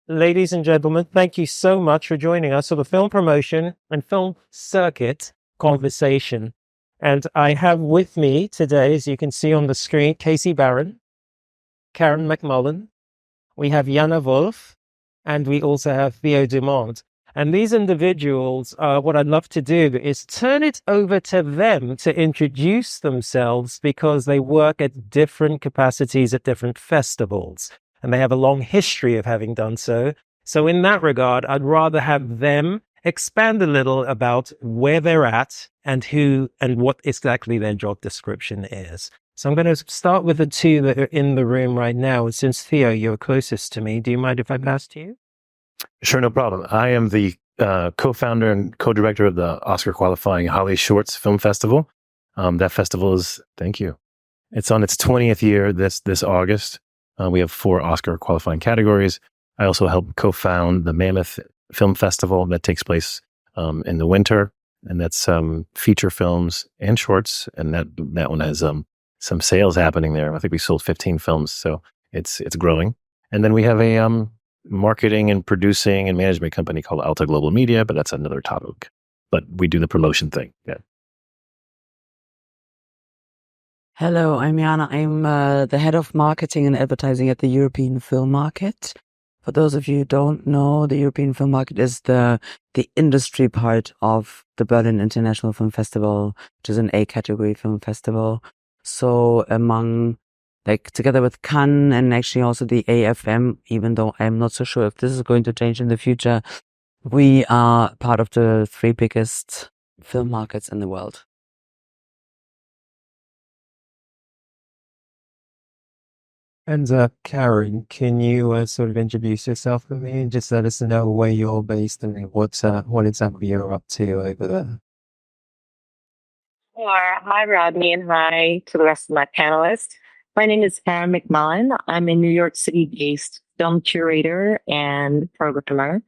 Ladies and gentlemen, thank you so much for joining us for the film promotion and film circuit conversation. And I have with me today, as you can see on the screen, Casey Barron, Karen McMullen, we have Jana Wolff, and we also have Theo Dumont. And these individuals, what I'd love to do is turn it over to them to introduce themselves because they work at different capacities at different festivals. And they have a long history of having done so. So in that regard, I'd rather have them expand a little about where they're at and who and what exactly their job description is. So I'm going to start with the two that are in the room right now. And since Theo, you're closest to me, do you mind if I pass to you? Sure, no problem. I am the co-founder and co-director of the Oscar qualifying HollyShorts Film Festival. That festival is, thank you. It's on its 20th year this August. We have 4 Oscar qualifying categories. I also help co-found the Mammoth Film Festival that takes place in the winter, and that's feature films and shorts. And that one has some sales happening there. I think we sold 15 films, so it's growing. And then we have a marketing and producing and management company called Alta Global Media, but that's another topic. But we do the promotion thing. Yeah. Hello, I'm Jana. I'm the head of marketing and advertising at the European Film Market. For those of you who don't know, the European Film Market is the industry part of the Berlin International Film Festival, which is an A category film festival. So together with Cannes and actually also the AFM, even though I'm not so sure if this is going to change in the future, we are part of the 3 biggest film markets in the world. And Karen, can you sort of introduce yourself for me and just let us know where you're based and what exactly you're up to over there? Sure. Hi, Rodney, and hi to the rest of my panelists. My name is Karen McMullen. I'm a New York City-based film curator and programmer.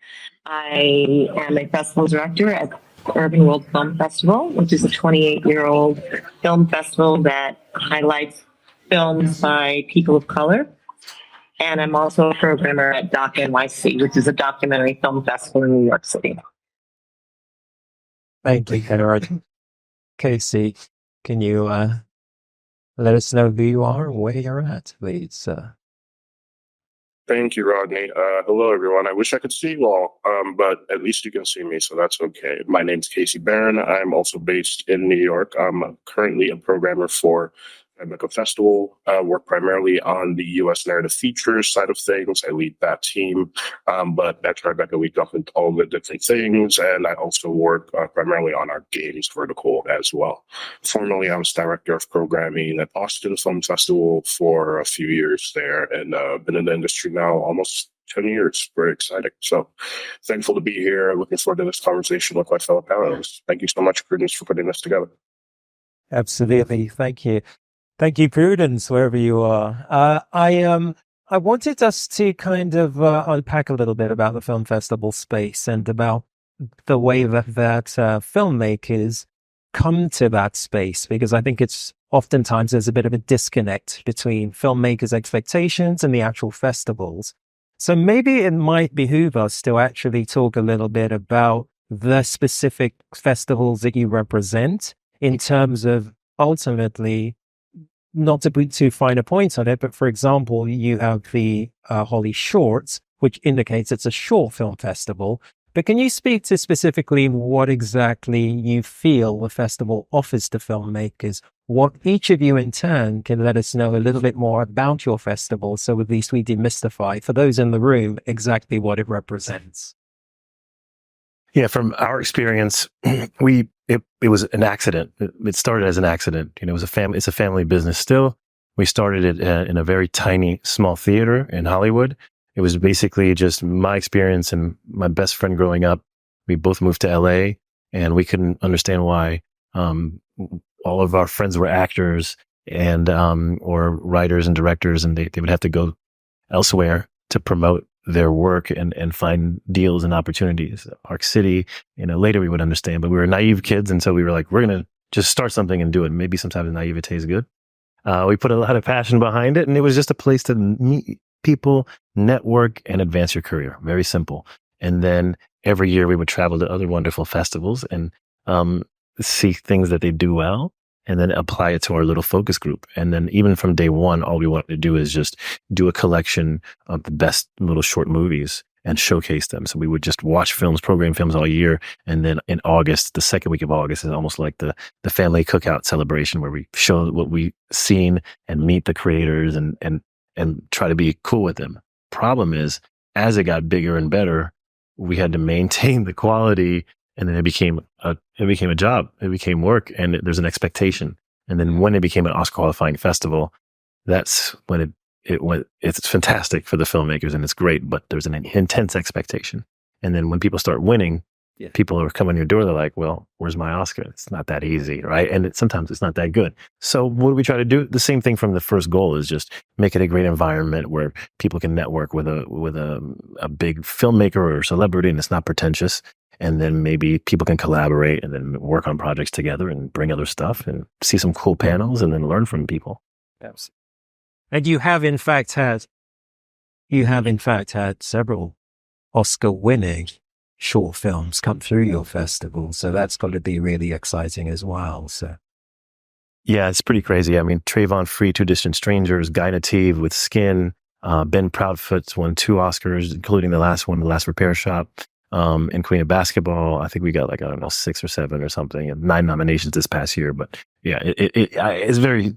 I am a festival director at the Urbanworld Film Festival, which is a 28-year-old film festival that highlights films by people of color. And I'm also a programmer at Doc NYC, which is a documentary film festival in New York City. Thank you, Karen. Casey, can you let us know who you are and where you're at, please? Thank you, Rodney. Hello, everyone. I wish I could see you all, but at least you can see me, so that's okay. My name's Casey Barron. I'm also based in New York. I'm currently a programmer for Tribeca Festival. Work primarily on the U.S. narrative features side of things. I lead that team, but at Tribeca we jump into all the different things, and I also work primarily on our games vertical as well. Formerly, I was director of programming at Austin Film Festival for a few years there, and been in the industry now almost 10 years. Very exciting. So thankful to be here. Looking forward to this conversation with my fellow panelists. Thank you so much, Prudence, for putting this together. Absolutely. Thank you. Thank you, Prudence, wherever you are. I wanted us to kind of unpack a little bit about the film festival space and about the way that filmmakers come to that space, because I think it's oftentimes there's a bit of a disconnect between filmmakers' expectations and the actual festivals. So maybe it might behoove us to actually talk a little bit about the specific festivals that you represent in terms of ultimately, not to put too fine a point on it, but for example, you have the HollyShorts, which indicates it's a short film festival. But can you speak to specifically what exactly you feel the festival offers to filmmakers? What each of you in turn can let us know a little bit more about your festival, so at least we demystify for those in the room exactly what it represents. Yeah, from our experience, it was an accident. It started as an accident. You know, it's a family business still. We started it in a very tiny, small theater in Hollywood. It was basically just my experience and my best friend growing up. We both moved to LA, and we couldn't understand why all of our friends were actors and or writers and directors, and they would have to go elsewhere to promote their work and find deals and opportunities. Arc City, later we would understand, but we were naive kids. And so we were like, we're going to just start something and do it. Maybe sometimes naivete is good. We put a lot of passion behind it, and it was just a place to meet people, network, and advance your career. Very simple. And then every year we would travel to other wonderful festivals and see things that they do well, and then apply it to our little focus group. And then even from day one, all we wanted to do is just do a collection of the best little short movies and showcase them. So we would just watch films, program films all year. And then in August, the second week of August is almost like the family cookout celebration where we show what we've seen and meet the creators and try to be cool with them. Problem is, as it got bigger and better, we had to maintain the quality, and then it became a job. It became work, and there's an expectation. And then when it became an Oscar qualifying festival, that's when it's fantastic for the filmmakers and it's great, but there's an intense expectation. And then when people start winning, people are coming to your door. They're like, well, where's my Oscar? It's not that easy, right? And sometimes it's not that good. So what do we try to do? The same thing from the first goal is just make it a great environment where people can network with a big filmmaker or celebrity, and it's not pretentious. And then maybe people can collaborate and then work on projects together and bring other stuff and see some cool panels and then learn from people. Absolutely. And you have in fact had several Oscar-winning short films come through your festival, so that's got to be really exciting as well. So, yeah, it's pretty crazy. I mean, Trayvon Free, Two Distant Strangers, Guy Nativ with Skin, Ben Proudfoot's won 2 Oscars, including the last one, The Last Repair Shop, and Queen of Basketball. I think we got 6 or 7 or something, and 9 nominations this past year. But yeah, it's very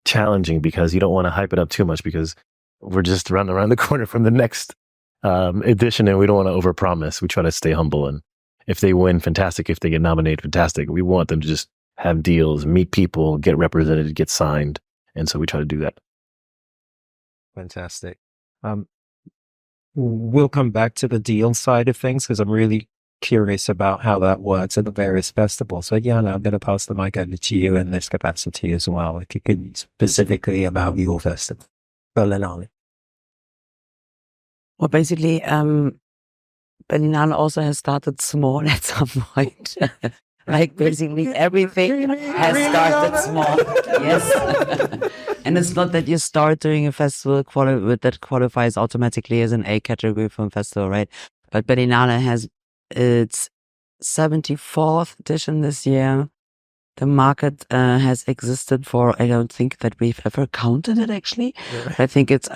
challenging because you don't want to hype it up too much because we're just running around the corner from the next edition, and we don't want to overpromise. We try to stay humble, and if they win, fantastic. If they get nominated, fantastic. We want them to just have deals, meet people, get represented, get signed, and so we try to do that. Fantastic. We'll come back to the deal side of things because I'm really curious about how that works at the various festivals. So, Jana, I'm going to pass the mic over to you in this capacity as well. If you could specifically about your festival, Berlinale. Well, basically, Berlinale also has started small at some point. Like basically everything has started small. Yes. And it's not that you start doing a festival that qualifies automatically as an A category film festival, right? But Berlinale has its 74th edition this year. The market has existed for, I don't think that we've ever counted it actually. Yeah. I think it's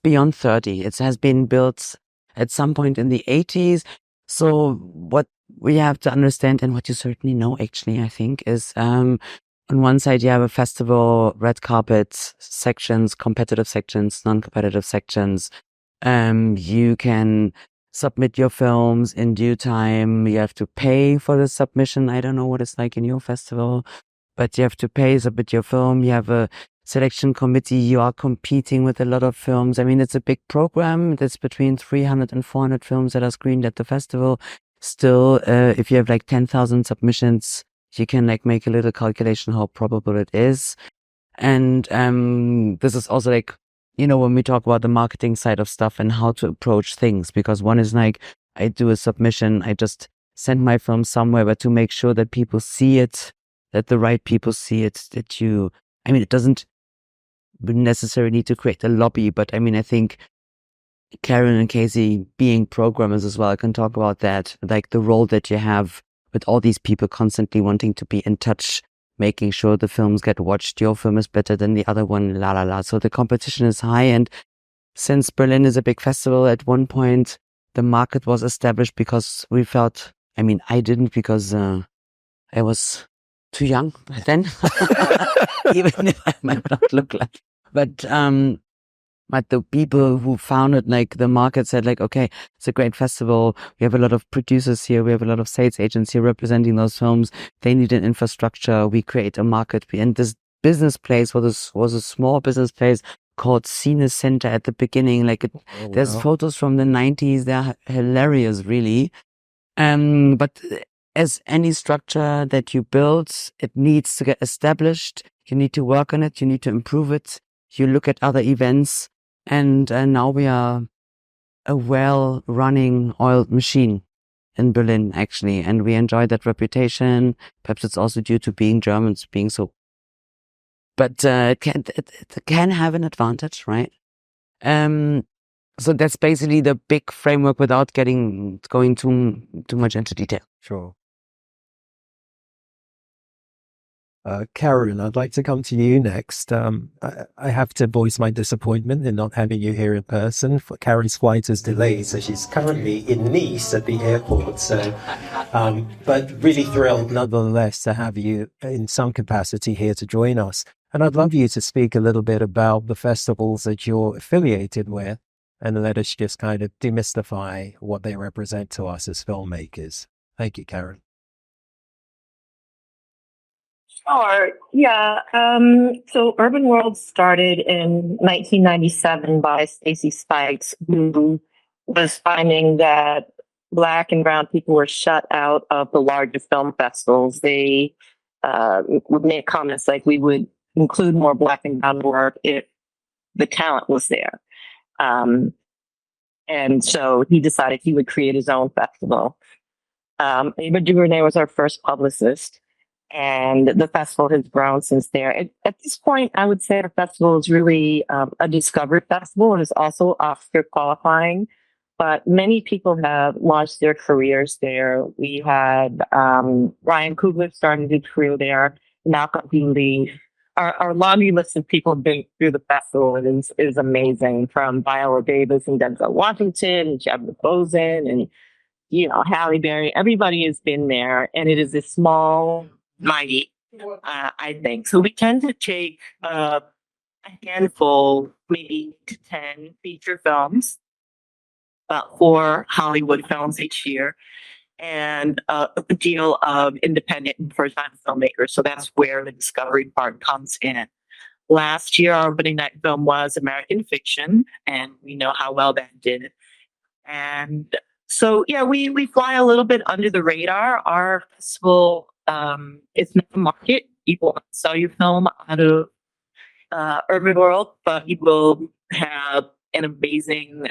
beyond 30. It has been built at some point in the 80s. So what we have to understand, and what you certainly know actually, I think, is on one side you have a festival, red carpet sections, competitive sections, non-competitive sections. You can submit your films in due time. You have to pay for the submission. I don't know what it's like in your festival, but you have to pay, submit your film. You have a selection committee. You are competing with a lot of films. I mean, it's a big program. That's between 300 and 400 films that are screened at the festival. Still, if you have like 10,000 submissions, you can like make a little calculation how probable it is. And this is also like, you know, when we talk about the marketing side of stuff and how to approach things, because one is like, I do a submission, I just send my film somewhere, but to make sure that people see it, that the right people see it, it doesn't necessarily need to create a lobby, but I mean, I think Karen and Casey being programmers as well, can talk about that, like the role that you have with all these people constantly wanting to be in touch, making sure the films get watched. Your film is better than the other one, la la la. So the competition is high. And since Berlin is a big festival, at one point the market was established because we felt, I mean, I didn't because I was too young then, even if I might not look like. But the people who founded, like the market said, like, okay, it's a great festival. We have a lot of producers here. We have a lot of sales agents here representing those films. They need an infrastructure. We create a market. And this business place was a small business place called Cine Center at the beginning. Like there's photos from the 90s. They're hilarious, really. But as any structure that you build, it needs to get established. You need to work on it. You need to improve it. You look at other events. And now we are a well-running oiled machine in Berlin, actually. And we enjoy that reputation. Perhaps it's also due to being Germans, being so. But it can have an advantage, right? So that's basically the big framework without going too much into detail. Sure. Karen, I'd like to come to you next. I have to voice my disappointment in not having you here in person. For Karen's flight is delayed, so she's currently in Nice at the airport. So, but really thrilled nonetheless to have you in some capacity here to join us. And I'd love you to speak a little bit about the festivals that you're affiliated with, and let us just kind of demystify what they represent to us as filmmakers. Thank you, Karen. Sure. Yeah. So Urbanworld started in 1997 by Stacey Spikes, who was finding that Black and Brown people were shut out of the larger film festivals. They would make comments like we would include more Black and Brown work if the talent was there. And so he decided he would create his own festival. Ava DuVernay was our first publicist. And the festival has grown since there. At this point, I would say the festival is really a discovery festival. It is also Oscar qualifying, but many people have launched their careers there. We had Ryan Coogler starting his career there, Malcolm Bealey. Our laundry list of people have been through the festival is amazing, from Viola Davis and Denzel Washington and Chadwick Boseman and, Halle Berry. Everybody has been there, and it is a small mighty, I think. So we tend to take a handful, maybe to 10 feature films, about 4 Hollywood films each year, and a deal of independent and first-time filmmakers. So that's where the discovery part comes in. Last year, our opening night film was American Fiction, and we know how well that did. And so, yeah, we fly a little bit under the radar. Our festival, it's not a market. You won't sell your film out of Urbanworld, but you will have an amazing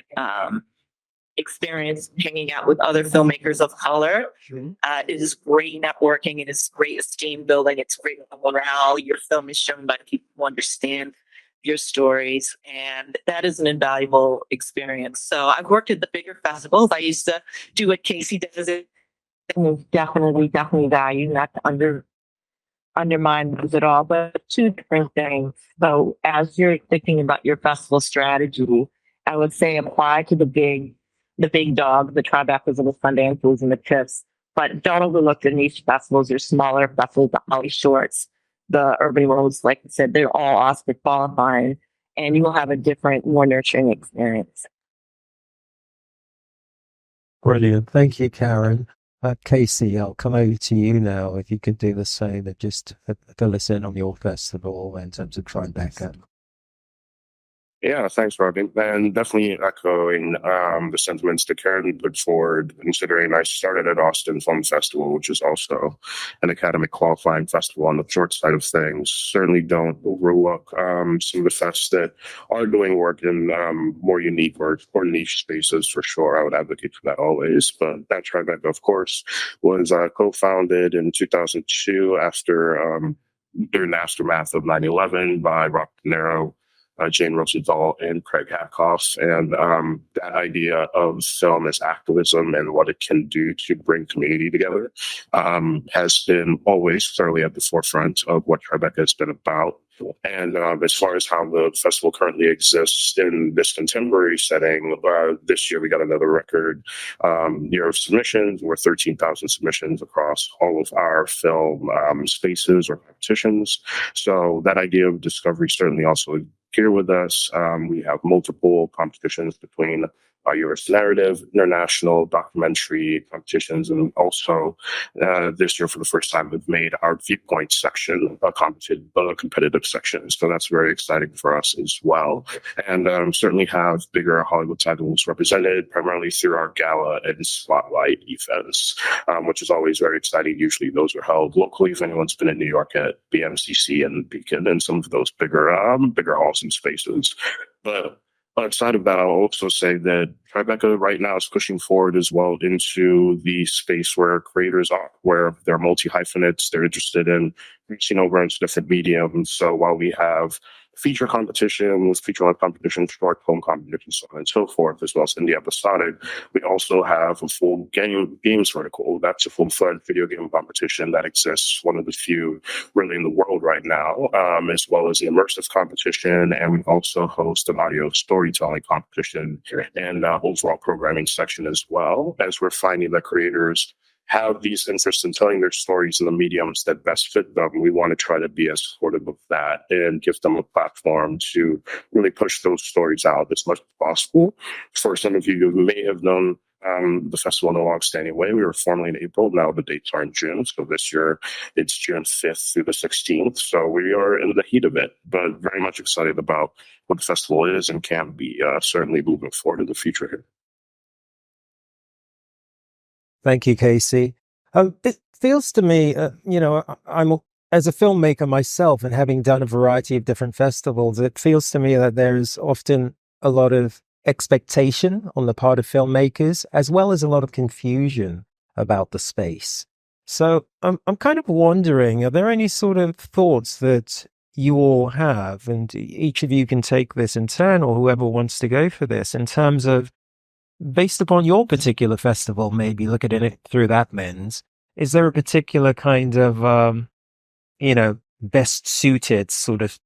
experience hanging out with other filmmakers of color. It is great networking. It is great esteem building. It's great morale. Your film is shown by people who understand your stories, and that is an invaluable experience. So I've worked at the bigger festivals. I used to do what Casey does. Definitely value, not to undermine those at all, but 2 different things. So as you're thinking about your festival strategy, I would say apply to the big dog, the Tribecas and the Sundances and the TIFFs, but don't overlook the niche festivals, your smaller festivals, the HollyShorts, the Urbanworlds. Like I said, they're all Oscar qualifying, and you will have a different, more nurturing experience. Brilliant. Thank you, Karen. Casey, I'll come over to you now. If you could do the same, and just fill us in on your festival in terms of Tribeca. Yeah, thanks, Rodney. And definitely echoing the sentiments that Karen put forward, considering I started at Austin Film Festival, which is also an academic qualifying festival on the short side of things. Certainly don't overlook some of the fests that are doing work in more unique or niche spaces, for sure. I would advocate for that always. But that Tribeca, of course, was co-founded in 2002 during the aftermath of 9/11 by Rob De Niro, Jane Rosenthal, and Craig Hackhoff. And that idea of film as activism and what it can do to bring community together has been always thoroughly at the forefront of what Tribeca has been about. And as far as how the festival currently exists in this contemporary setting, this year we got another record year of submissions. We're 13,000 submissions across all of our film spaces or competitions. So that idea of discovery certainly also here with us. We have multiple competitions between U.S. narrative, international documentary competitions, and also this year for the first time we've made our viewpoint section a competitive section. So that's very exciting for us as well. And certainly have bigger Hollywood titles represented primarily through our gala and spotlight events, which is always very exciting. Usually those are held locally. If anyone's been in New York at BMCC and Beacon and some of those bigger halls and spaces. But outside of that, I'll also say that Tribeca right now is pushing forward as well into the space where creators are, where they're multi-hyphenates, they're interested in reaching over into different mediums. So while we have feature competitions, feature-length competitions, short film competitions, so on and so forth, as well as indie episodic. We also have a full games vertical. That's a full-fledged video game competition that exists, one of the few really in the world right now, as well as the immersive competition. And we also host an audio storytelling competition and overall programming section as well, as we're finding that creators have these interests in telling their stories in the mediums that best fit them. We want to try to be as supportive of that and give them a platform to really push those stories out as much as possible. For some of you who may have known the festival in a long-standing way, we were formerly in April. Now the dates are in June. So this year it's June 5th through the 16th. So we are in the heat of it, but very much excited about what the festival is and can be, certainly moving forward in the future here. Thank you, Casey. It feels to me, I'm as a filmmaker myself and having done a variety of different festivals, it feels to me that there's often a lot of expectation on the part of filmmakers, as well as a lot of confusion about the space. So I'm kind of wondering, are there any sort of thoughts that you all have, and each of you can take this in turn, or whoever wants to go for this, in terms of, based upon your particular festival, maybe look at it through that lens, is there a particular kind of, best suited sort of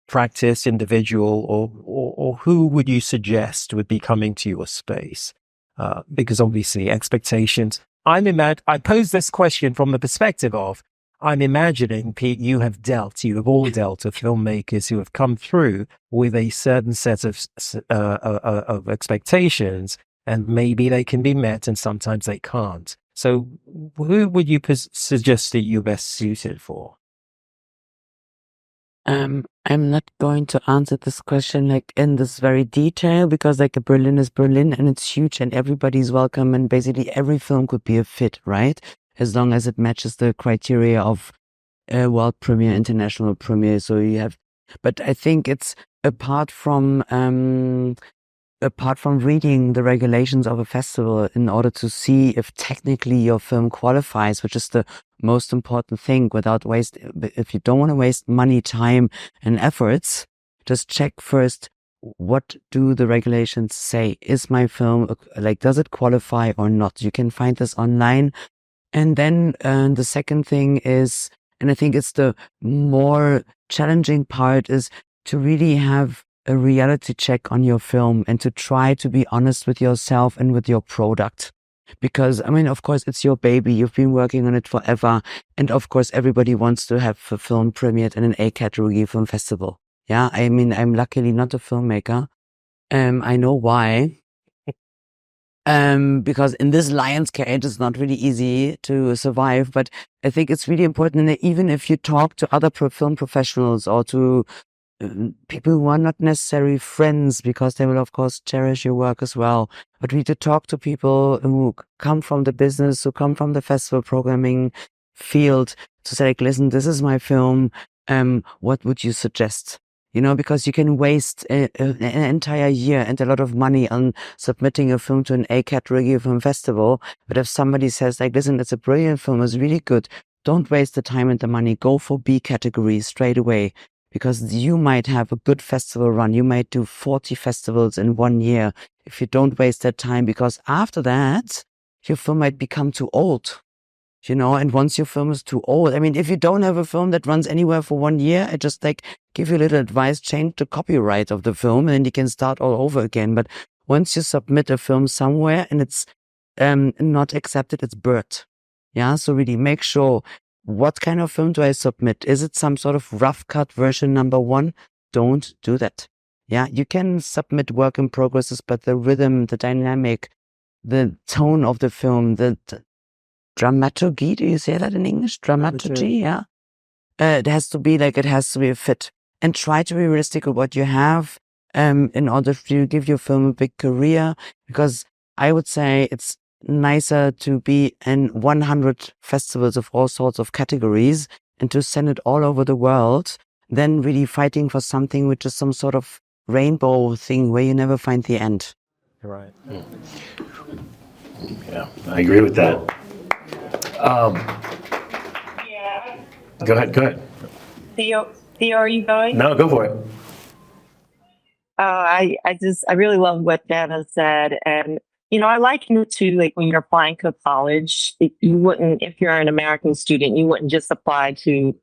practice, individual, or who would you suggest would be coming to your space? Because obviously expectations, I pose this question from the perspective of, I'm imagining, Pete, you have all dealt with filmmakers who have come through with a certain set of expectations, and maybe they can be met and sometimes they can't. So who would you suggest that you're best suited for? I'm not going to answer this question like in this very detail, because like Berlin is Berlin and it's huge and everybody's welcome, and basically every film could be a fit, right? As long as it matches the criteria of world premiere, international premiere. So but I think it's apart from reading the regulations of a festival in order to see if technically your film qualifies, which is the most important thing, if you don't want to waste money, time and efforts, just check first, what do the regulations say? Is my film, does it qualify or not? You can find this online. And then the second thing is, and I think it's the more challenging part, is to really have a reality check on your film and to try to be honest with yourself and with your product. Because, of course, it's your baby. You've been working on it forever. And of course, everybody wants to have a film premiered in an A category film festival. Yeah, I'm luckily not a filmmaker. I know why. Because in this lion's cage, it's not really easy to survive. But I think it's really important. And even if you talk to other film professionals or to people who are not necessarily friends, because they will, of course, cherish your work as well. But we need to talk to people who come from the business, who come from the festival programming field, to say, listen, this is my film. What would you suggest? Because you can waste an entire year and a lot of money on submitting a film to an A category film festival. But if somebody says, listen, it's a brilliant film, it's really good, don't waste the time and the money. Go for B category straight away. Because you might have a good festival run. You might do 40 festivals in 1 year if you don't waste that time. Because after that, your film might become too old. And once your film is too old, if you don't have a film that runs anywhere for 1 year, I just give you a little advice, change the copyright of the film, and then you can start all over again. But once you submit a film somewhere and it's not accepted, it's burnt. Yeah, so really make sure, what kind of film do I submit? Is it some sort of rough cut version number 1? Don't do that. Yeah, you can submit work in progresses, but the rhythm, the dynamic, the tone of the film, the dramaturgy, do you say that in English? Dramaturgy, yeah. It has to be a fit. And try to be realistic with what you have in order to give your film a big career. Because I would say it's nicer to be in 100 festivals of all sorts of categories and to send it all over the world than really fighting for something which is some sort of rainbow thing where you never find the end. Right. Yeah, I agree with that. Go ahead. Theo, Theo, are you going? No, go for it. I really love what Jana said. And, I liken it to like when you're applying to college, you wouldn't, if you're an American student, you wouldn't just apply to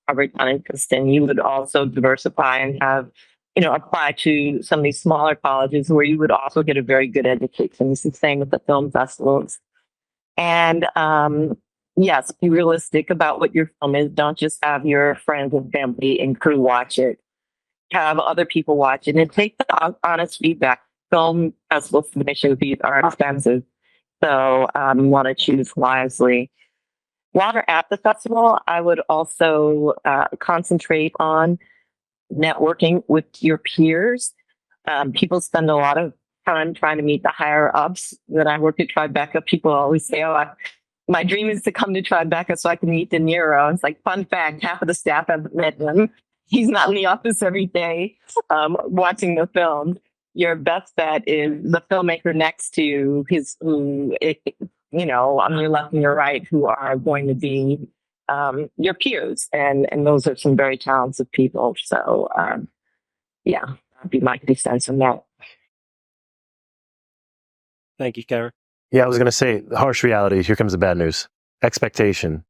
Harvard, and Princeton. You would also diversify and have, apply to some of these smaller colleges where you would also get a very good education. It's the same with the film festivals. And yes, be realistic about what your film is. Don't just have your friends and family and crew watch it. Have other people watch it and take the honest feedback. Film festival submission fees are expensive, so you want to choose wisely. While you're at the festival, I would also concentrate on networking with your peers. People spend a lot of time trying to meet the higher ups. When I work at Tribeca, people always say, my dream is to come to Tribeca so I can meet De Niro. It's like, fun fact, half of the staff haven't met him. He's not in the office every day watching the film. Your best bet is the filmmaker next to you, on your left and your right, who are going to be your peers. And those are some very talented people. So, that'd be my 2 cents on that. Thank you, Karen. Yeah, I was going to say, the harsh reality, here comes the bad news. Expectation.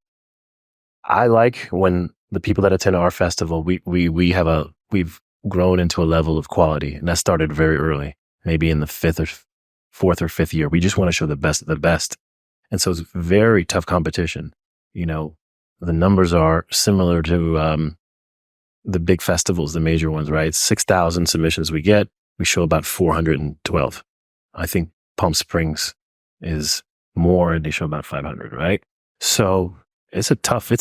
I like when the people that attend our festival, we've grown into a level of quality, and that started very early, maybe in the 4th or 5th year. We just want to show the best of the best. And so it's very tough competition. The numbers are similar to the big festivals, the major ones, right? 6,000 submissions we get. We show about 412. I think Palm Springs is more, and they show about 500, right? So it's a tough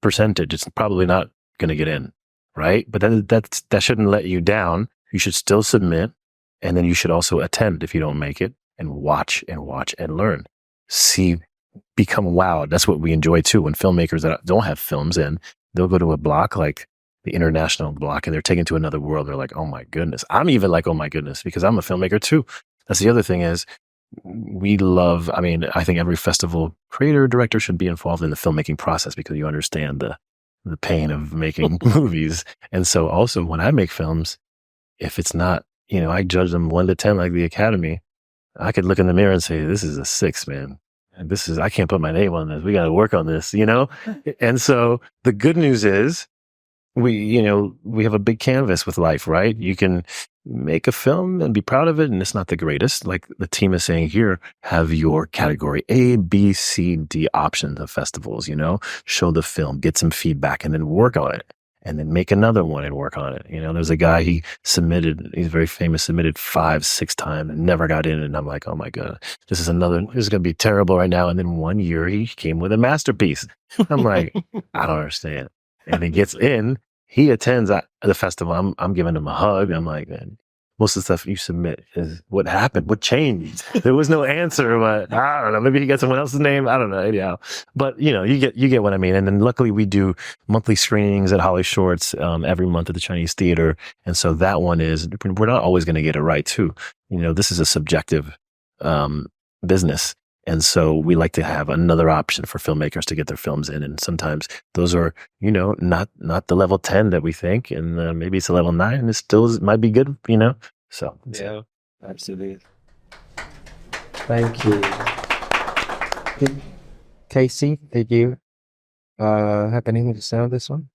percentage. It's probably not going to get in, right? But that shouldn't let you down. You should still submit, and then you should also attend if you don't make it, and watch and learn. See, become wowed. That's what we enjoy too. When filmmakers that don't have films in, they'll go to a block like the international block, and they're taken to another world. They're like, oh my goodness. I'm even like, oh my goodness, because I'm a filmmaker too. That's the other thing is, I think every festival creator or director should be involved in the filmmaking process, because you understand the pain of making movies. And so also when I make films, if it's not, I judge them 1 to 10 like the Academy. I could look in the mirror and say, this is a 6, man. And I can't put my name on this. We got to work on this, And so the good news is we have a big canvas with life, right? You can make a film and be proud of it, and it's not the greatest. Like the team is saying here, have your category A, B, C, D options of festivals, show the film, get some feedback, and then work on it. And then make another one and work on it. There's a guy, he's very famous, submitted 5-6 times and never got in. And I'm like, oh my God, this is going to be terrible right now. And then 1 year he came with a masterpiece. I'm like, I don't understand. And he gets in, he attends the festival. I'm giving him a hug. I'm like, man, most of the stuff you submit is what happened, what changed. There was no answer, but I don't know. Maybe he got someone else's name. I don't know. Anyhow, but you get what I mean. And then luckily we do monthly screenings at HollyShorts every month at the Chinese Theater. And so that one we're not always going to get it right too. This is a subjective business. And so we like to have another option for filmmakers to get their films in. And sometimes those are, not the level 10 that we think. And maybe it's a level 9 and it might be good, So. Yeah, absolutely. Thank you. Casey, did you have anything to say on this one?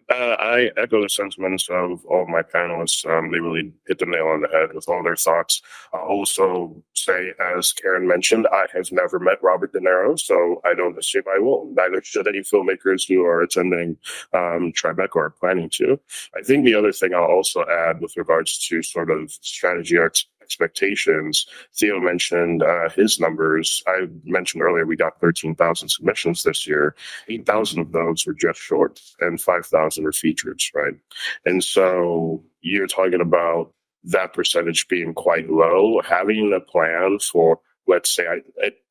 I echo the sentiments of all of my panelists. They really hit the nail on the head with all their thoughts. I'll also say, as Karen mentioned, I have never met Robert De Niro, so I don't assume I will. Neither should any filmmakers who are attending Tribeca or planning to. I think the other thing I'll also add with regards to sort of strategy expectations, Theo mentioned his numbers. I mentioned earlier we got 13,000 submissions this year. 8,000 of those were just shorts and 5,000 were features, right? And so you're talking about that percentage being quite low. Having a plan for let's say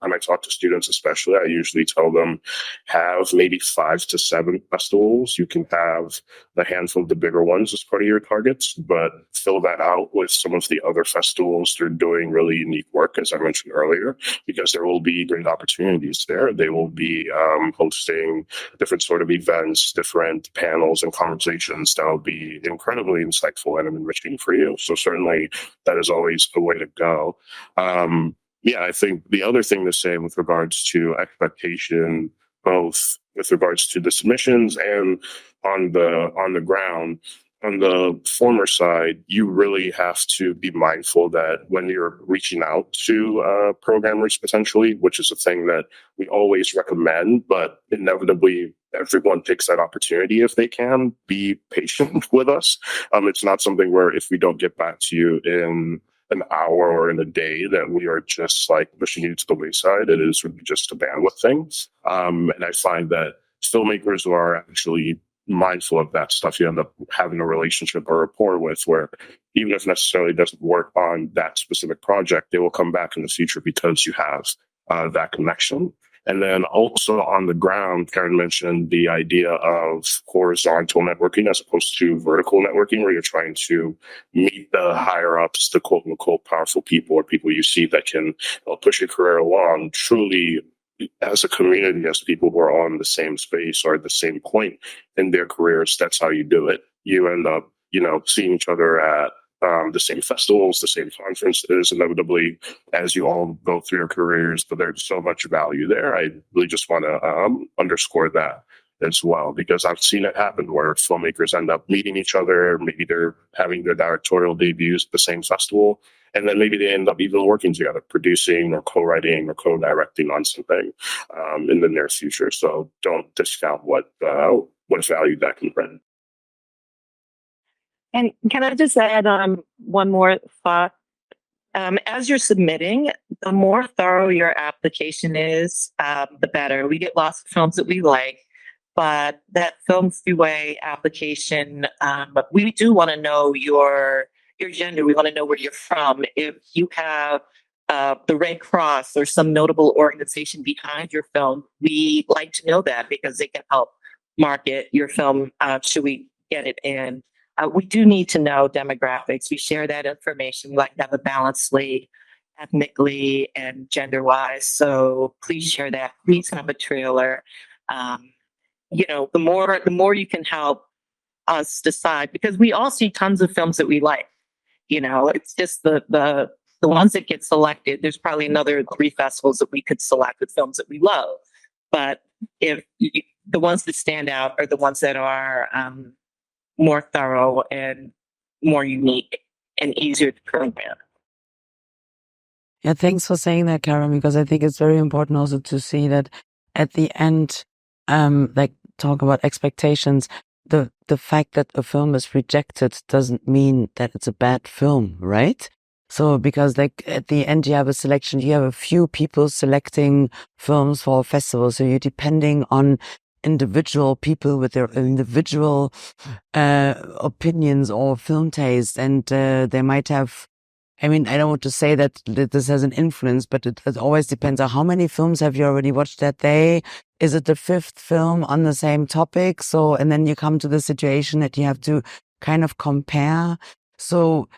when I talk to students, especially, I usually tell them have maybe 5 to 7 festivals. You can have a handful of the bigger ones as part of your targets, but fill that out with some of the other festivals that are doing really unique work, as I mentioned earlier, because there will be great opportunities there. They will be hosting different sort of events, different panels and conversations that will be incredibly insightful and enriching for you. So certainly that is always a way to go. Yeah, I think the other thing to say with regards to expectation, both with regards to the submissions and on the ground, on the former side, you really have to be mindful that when you're reaching out to programmers potentially, which is a thing that we always recommend, but inevitably everyone takes that opportunity if they can, be patient with us. It's not something where if we don't get back to you in an hour or in a day that we are just like pushing you to the wayside. It is really just a bandwidth thing. And I find that filmmakers who are actually mindful of that stuff, you end up having a relationship or rapport with, where even if necessarily doesn't work on that specific project, they will come back in the future because you have that connection. And then also on the ground, Karen mentioned the idea of horizontal networking as opposed to vertical networking, where you're trying to meet the higher ups, the quote unquote powerful people or people you see that can push your career along. Truly, as a community, as people who are on the same space or at the same point in their careers, that's how you do it. You end up, seeing each other at the same festivals, the same conferences, inevitably, as you all go through your careers. But there's so much value there. I really just want to underscore that as well, because I've seen it happen where filmmakers end up meeting each other. Maybe they're having their directorial debuts at the same festival, and then maybe they end up even working together, producing or co-writing or co-directing on something in the near future. So don't discount what value that can bring. And can I just add one more thought? As you're submitting, the more thorough your application is, the better. We get lots of films that we like, but that film freeway application, we do want to know your gender. We want to know where you're from. If you have the Red Cross or some notable organization behind your film, we like to know that because they can help market your film should we get it in. We do need to know demographics. We share that information. We like to have a balanced slate ethnically and gender-wise. So please share that. Please have a trailer. The more you can help us decide, because we all see tons of films that we like. It's just the ones that get selected. There's probably another 3 festivals that we could select with films that we love. But the ones that stand out are the ones that are more thorough and more unique and easier to program. Yeah, thanks for saying that, Karen, because I think it's very important also to see that at the end, talk about expectations. The fact that a film is rejected doesn't mean that it's a bad film, right? So because at the end you have a selection, you have a few people selecting films for a festival. So you're depending on individual people with their individual opinions or film taste, and they might have. I mean, I don't want to say that this has an influence, but it always depends on how many films have you already watched that day. Is it the 5th film on the same topic? So, and then you come to the situation that you have to kind of compare. So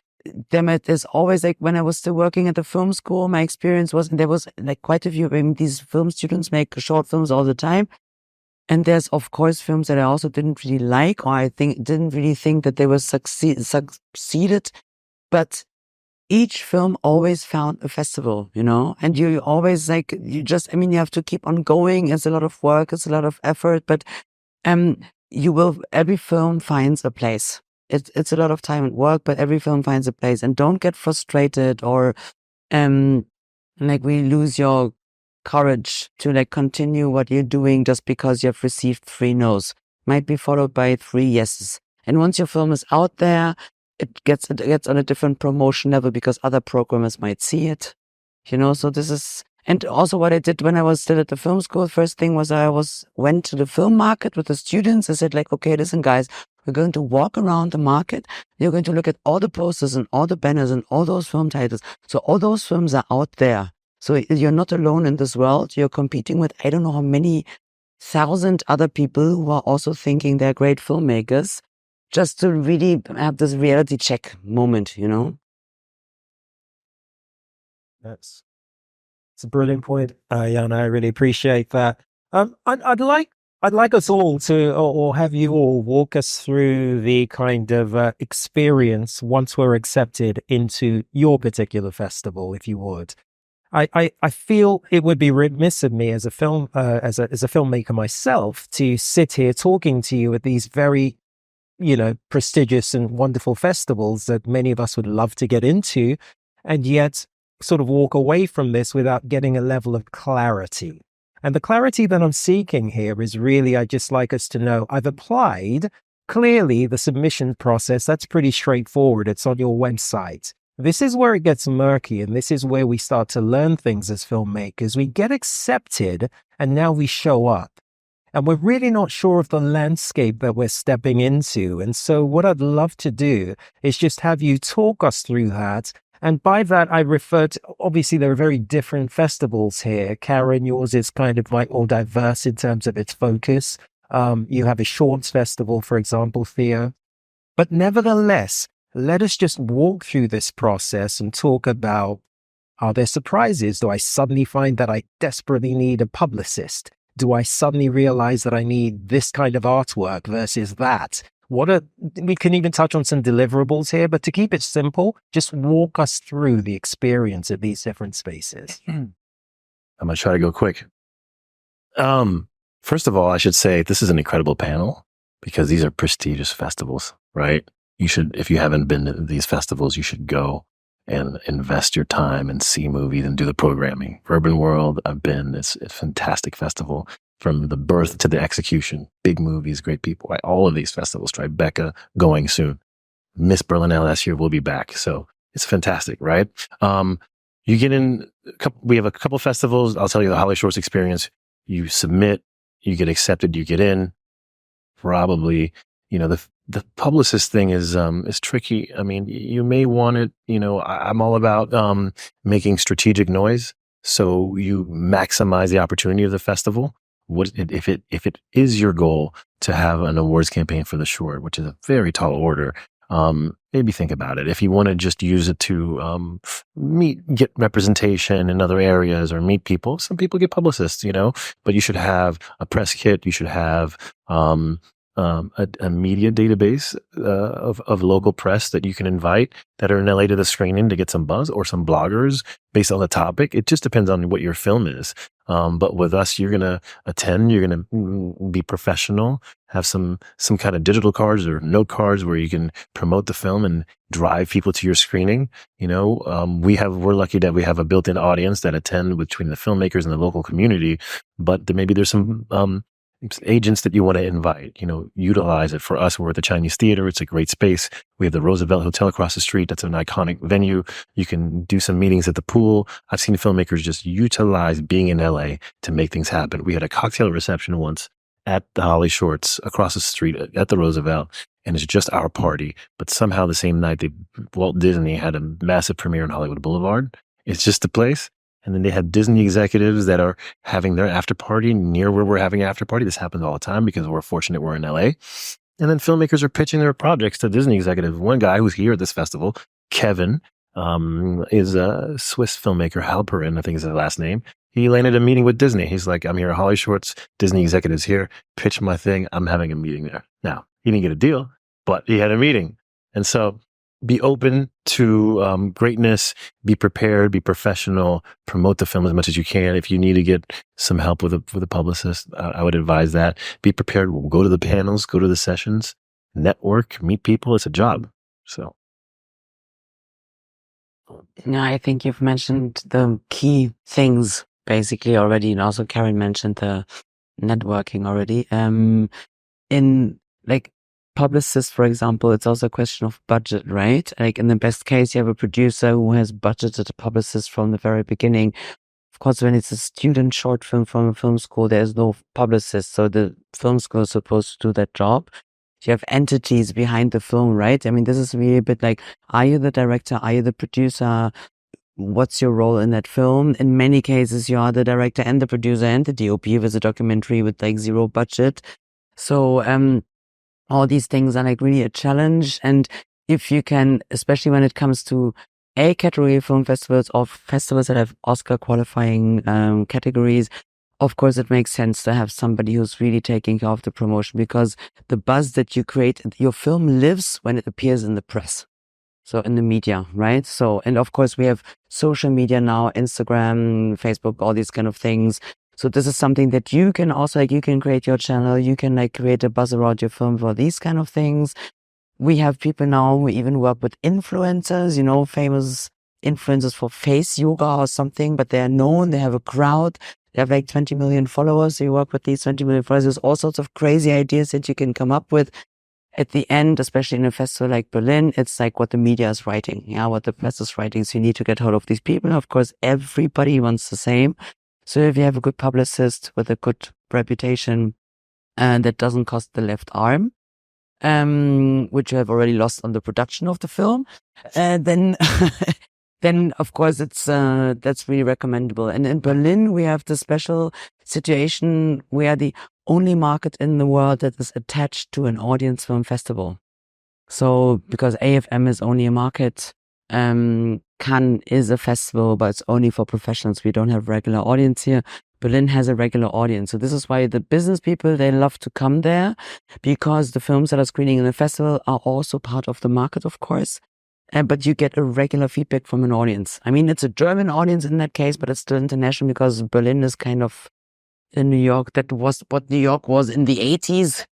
there's always, when I was still working at the film school, my experience was, there was quite a few, these film students make short films all the time. And there's, of course, films that I also didn't really like, or I didn't really think that they were succeeded. But each film always found a festival, and you always you have to keep on going. It's a lot of work. It's a lot of effort, but every film finds a place. It's a lot of time and work, but every film finds a place. And don't get frustrated or, we lose your courage to continue what you're doing just because you've received 3 no's. Might be followed by 3 yeses. And once your film is out there, it gets on a different promotion level because other programmers might see it, so this is, and also what I did when I was still at the film school, first thing was I went to the film market with the students. I said okay, listen guys, we're going to walk around the market. You're going to look at all the posters and all the banners and all those film titles. So all those films are out there. So you're not alone in this world. You're competing with, I don't know how many thousand other people who are also thinking they're great filmmakers, just to really have this reality check moment, you know? That's it's a brilliant point, Jana. I really appreciate that. I'd like us all to, or have you all walk us through the kind of experience once we're accepted into your particular festival, if you would. I feel it would be remiss of me as a filmmaker myself to sit here talking to you at these very, prestigious and wonderful festivals that many of us would love to get into, and yet sort of walk away from this without getting a level of clarity. And the clarity that I'm seeking here is really, I just like us to know I've applied. Clearly, the submission process, that's pretty straightforward. It's on your website. This is where it gets murky, and this is where we start to learn things as filmmakers. We get accepted, and now we show up. And we're really not sure of the landscape that we're stepping into. And so what I'd love to do is just have you talk us through that. And by that, I refer to, obviously, there are very different festivals here. Karen, yours is kind of like more diverse in terms of its focus. You have a shorts festival, for example, Theo. But nevertheless, let us just walk through this process and talk about, are there surprises? Do I suddenly find that I desperately need a publicist? Do I suddenly realize that I need this kind of artwork versus that? We can even touch on some deliverables here, but to keep it simple, just walk us through the experience of these different spaces. I'm going to try to go quick. First of all, I should say this is an incredible panel because these are prestigious festivals, right? You should, if you haven't been to these festivals, you should go and invest your time and see movies and do the programming. Urbanworld, I've been. It's a fantastic festival from the birth to the execution. Big movies, great people. All of these festivals, Tribeca, going soon. Miss Berlinale last year will be back. So it's fantastic, right? You get in, we have a couple festivals. I'll tell you the HollyShorts experience. You submit, you get accepted, you get in. Probably, the publicist thing is tricky. I mean, you may want it, I'm all about making strategic noise. So you maximize the opportunity of the festival. If it is your goal to have an awards campaign for the short, which is a very tall order, maybe think about it. If you want to just use it to get representation in other areas or meet people, some people get publicists, but you should have a press kit. You should have a media database of local press that you can invite that are in LA to the screening to get some buzz, or some bloggers based on the topic. It just depends on what your film is. But with us, you're going to attend, you're going to be professional, have some kind of digital cards or note cards where you can promote the film and drive people to your screening. We're lucky that we have a built-in audience that attend between the filmmakers and the local community, but maybe there's some, agents that you want to invite, utilize it. For us, we're at the Chinese Theater. It's a great space. We have the Roosevelt Hotel across the street. That's an iconic venue. You can do some meetings at the pool. I've seen filmmakers just utilize being in LA to make things happen. We had a cocktail reception once at the HollyShorts across the street at the Roosevelt, and it's just our party. But somehow the same night, Walt Disney had a massive premiere on Hollywood Boulevard. It's just a place. And then they had Disney executives that are having their after party near where we're having after party. This happens all the time because we're fortunate we're in LA. And then filmmakers are pitching their projects to Disney executives. One guy who's here at this festival, Kevin, is a Swiss filmmaker, Halperin, I think is his last name. He landed a meeting with Disney. He's like, I'm here at HollyShorts, Disney executives here, pitch my thing. I'm having a meeting there. Now, he didn't get a deal, but he had a meeting. And so be open to greatness, be prepared, be professional, promote the film as much as you can. If you need to get some help with a publicist, I would advise that. Be prepared. We'll go to the panels, go to the sessions, network, meet people. It's a job. So. Yeah, I think you've mentioned the key things basically already. And also Karen mentioned the networking already. In like publicists, for example, it's also a question of budget, right? Like in the best case, you have a producer who has budgeted a publicist from the very beginning. Of course, when it's a student short film from a film school, there's no publicist. So the film school is supposed to do that job. You have entities behind the film, right? I mean, this is really a bit like, are you the director? Are you the producer? what's your role in that film? In many cases, you are the director and the producer and the DOP if it's a documentary with like zero budget. So, all these things are like really a challenge. And if you can, especially when it comes to A category film festivals or festivals that have Oscar qualifying categories, of course, it makes sense to have somebody who's really taking care of the promotion, because the buzz that you create, your film lives when it appears in the press. So in the media, right? So, and of course we have social media now, Instagram, Facebook, all these kind of things. So this is something that you can also, like, you can create your channel, you can like create a buzz around your film for these kind of things. We have people now who even work with influencers, you know, famous influencers for face yoga or something, but they are known, they have a crowd, they have like 20 million followers. So you work with these 20 million followers. There's all sorts of crazy ideas that you can come up with. At the end, especially in a festival like Berlin, it's like what the media is writing, what the press is writing. So you need to get hold of these people. Of course, everybody wants the same. So if you have a good publicist with a good reputation, and that doesn't cost the left arm, which you have already lost on the production of the film, then then of course it's that's really recommendable. And in Berlin, we have the special situation. We are the only market in the world that is attached to an audience film festival. So because AFM is only a market, Cannes is a festival, but it's only for professionals. We don't have regular audience here. Berlin has a regular audience. So this is why the business people, they love to come there, because the films that are screening in the festival are also part of the market, of course. But you get a regular feedback from an audience. I mean, it's a German audience in that case, but it's still international, because Berlin is kind of in New York. That was what New York was in the 80s.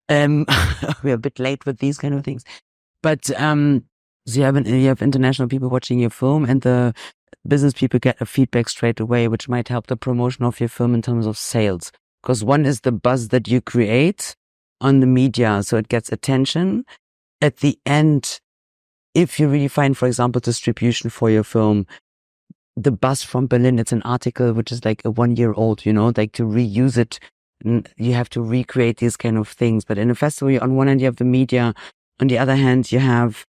We're a bit late with these kind of things. But so you have international people watching your film, and the business people get a feedback straight away, which might help the promotion of your film in terms of sales. Because one is the buzz that you create on the media, so it gets attention. At the end, if you really find, for example, distribution for your film, the buzz from Berlin, it's an article which is like a 1 year old, like to reuse it, you have to recreate these kind of things. But in a festival, on one hand, you have the media. On the other hand, you have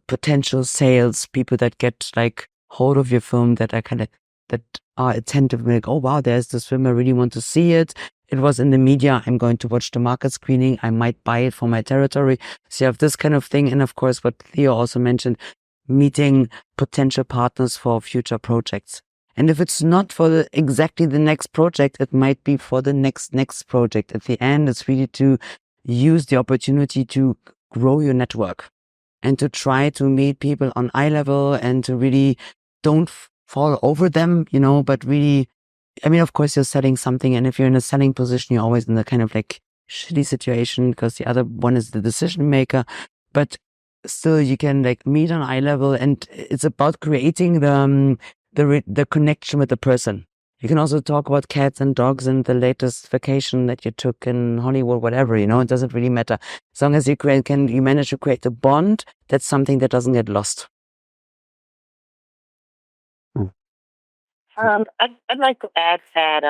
potential sales, people that get like hold of your film, that are attentive, like, oh wow, there's this film, I really want to see it. It was in the media, I'm going to watch the market screening, I might buy it for my territory. So you have this kind of thing. And of course, what Theo also mentioned, meeting potential partners for future projects. And if it's not for exactly the next project, it might be for the next project. At the end, it's really to use the opportunity to grow your network and to try to meet people on eye level, and to really don't fall over them, but really, I mean, of course you're selling something, and if you're in a selling position, you're always in the kind of like shitty situation, because the other one is the decision maker. But still, you can like meet on eye level, and it's about creating the connection with the person. You can also talk about cats and dogs and the latest vacation that you took in Hollywood, whatever, it doesn't really matter. As long as you manage to create a bond, that's something that doesn't get lost. I'd like to add that,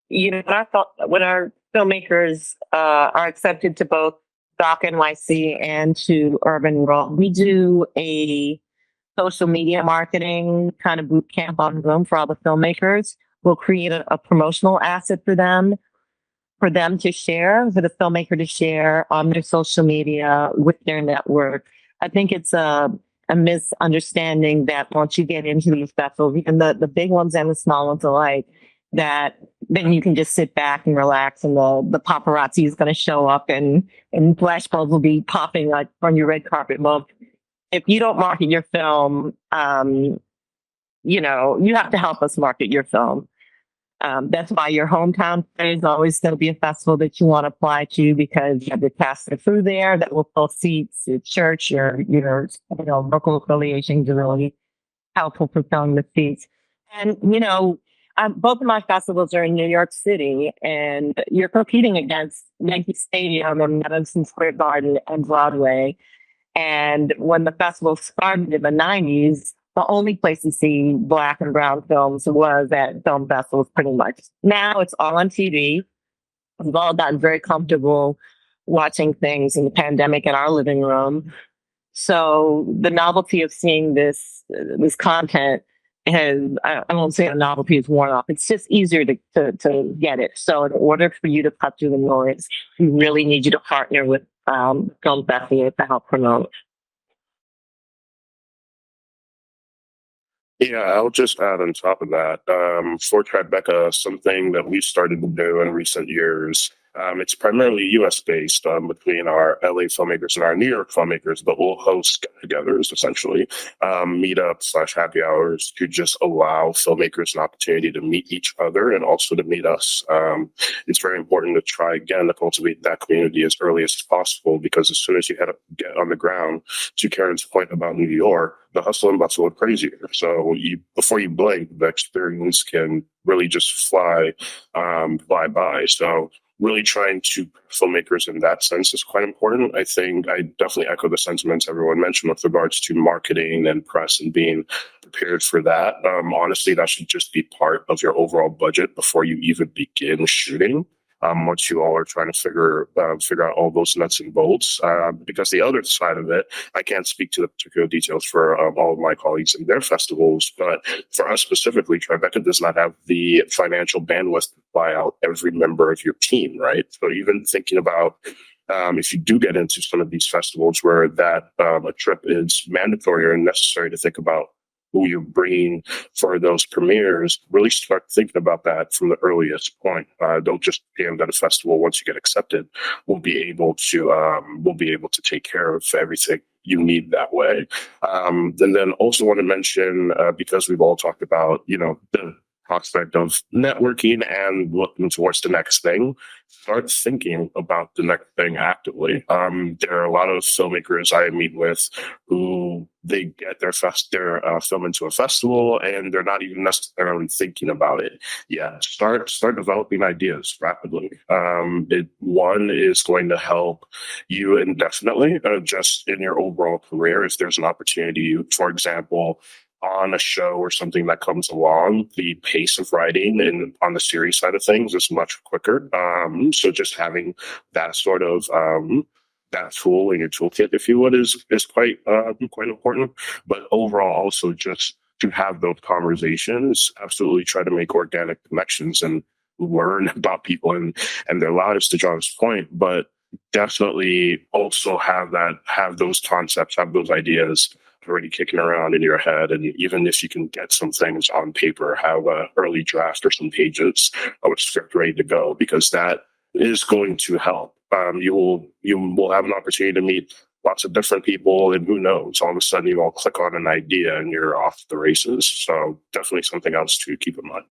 when our filmmakers are accepted to both Doc NYC and to Urbanworld, we do a social media marketing kind of boot camp on Zoom for all the filmmakers. We'll create a promotional asset for them to share, for the filmmaker to share on their social media with their network. I think it's a misunderstanding that once you get into these festivals, even the big ones and the small ones alike, that then you can just sit back and relax, and the paparazzi is going to show up, and flashbulbs will be popping like on your red carpet. Well, if you don't market your film, you have to help us market your film. That's why your hometown is always going to be a festival that you want to apply to, because you have the cast and crew there that will fill seats. At church, your local affiliations are really helpful for filling the seats. And both of my festivals are in New York City, and you're competing against Yankee Stadium and Madison Square Garden and Broadway. And when the festival started in the 90s, the only place to see Black and brown films was at film festivals, pretty much. Now it's all on TV. We've all gotten very comfortable watching things in the pandemic in our living room. So the novelty of seeing this content and I won't say a novelty is worn off. It's just easier to get it. So in order for you to cut through the noise, we really need you to partner with Film Festival to help promote. Yeah, I'll just add on top of that, for Tribeca, something that we've started to do in recent years. It's primarily US based between our LA filmmakers and our New York filmmakers, but we'll host get-togethers, essentially, meetups / happy hours to just allow filmmakers an opportunity to meet each other and also to meet us. It's very important to try again to cultivate that community as early as possible, because as soon as you get on the ground, to Karen's point about New York, the hustle and bustle are crazier. So before you blink, the experience can really just fly by. So really trying to filmmakers in that sense is quite important. I think I definitely echo the sentiments everyone mentioned with regards to marketing and press and being prepared for that. Honestly, that should just be part of your overall budget before you even begin shooting. Once you all are trying to figure out all those nuts and bolts, because the other side of it, I can't speak to the particular details for all of my colleagues in their festivals, but for us specifically, Tribeca does not have the financial bandwidth to buy out every member of your team, right? So even thinking about if you do get into some of these festivals where that a trip is mandatory or necessary to think about who you're bringing for those premieres, really start thinking about that from the earliest point. Don't just stand at a festival once you get accepted. We'll be able to take care of everything you need that way. And then also want to mention, because we've all talked about, the prospect of networking and looking towards the next thing, start thinking about the next thing actively. There are a lot of filmmakers I meet with who they get their film into a festival and they're not even necessarily thinking about it yet. Start developing ideas rapidly. One is going to help you indefinitely, just in your overall career. If there's an opportunity, for example, on a show or something that comes along, the pace of writing and on the series side of things is much quicker. So just having that sort of that tool in your toolkit, if you would, is quite important. But overall, also just to have those conversations, absolutely try to make organic connections and learn about people and their lives, to John's point. But definitely also have those concepts, have those ideas already kicking around in your head. And even if you can get some things on paper, have an early draft or some pages of a script ready to go, because that is going to help. You will have an opportunity to meet lots of different people, and who knows, all of a sudden you all click on an idea and you're off the races. So definitely something else to keep in mind.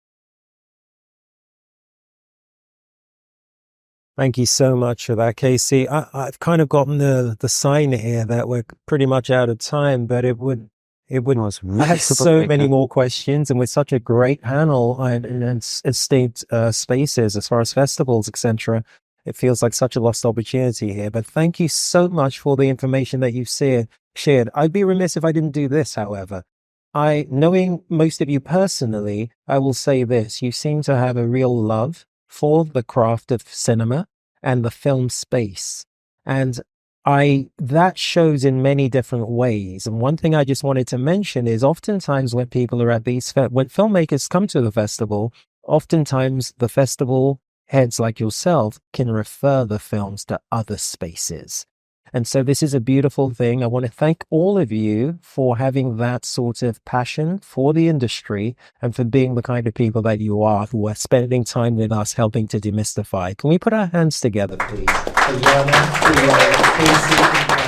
Thank you so much for that, Casey. I've kind of gotten the sign here that we're pretty much out of time, but it would. I have so many more questions, and with such a great panel and esteemed spaces as far as festivals, etc. It feels like such a lost opportunity here. But thank you so much for the information that you've shared. I'd be remiss if I didn't do this, however. Knowing most of you personally, I will say this: you seem to have a real love for the craft of cinema and the film space. And that shows in many different ways. And one thing I just wanted to mention is oftentimes when people are at these, when filmmakers come to the festival, oftentimes the festival heads like yourself can refer the films to other spaces. And so this is a beautiful thing. I want to thank all of you for having that sort of passion for the industry and for being the kind of people that you are, who are spending time with us helping to demystify. Can we put our hands together, please? For Jana, for Casey,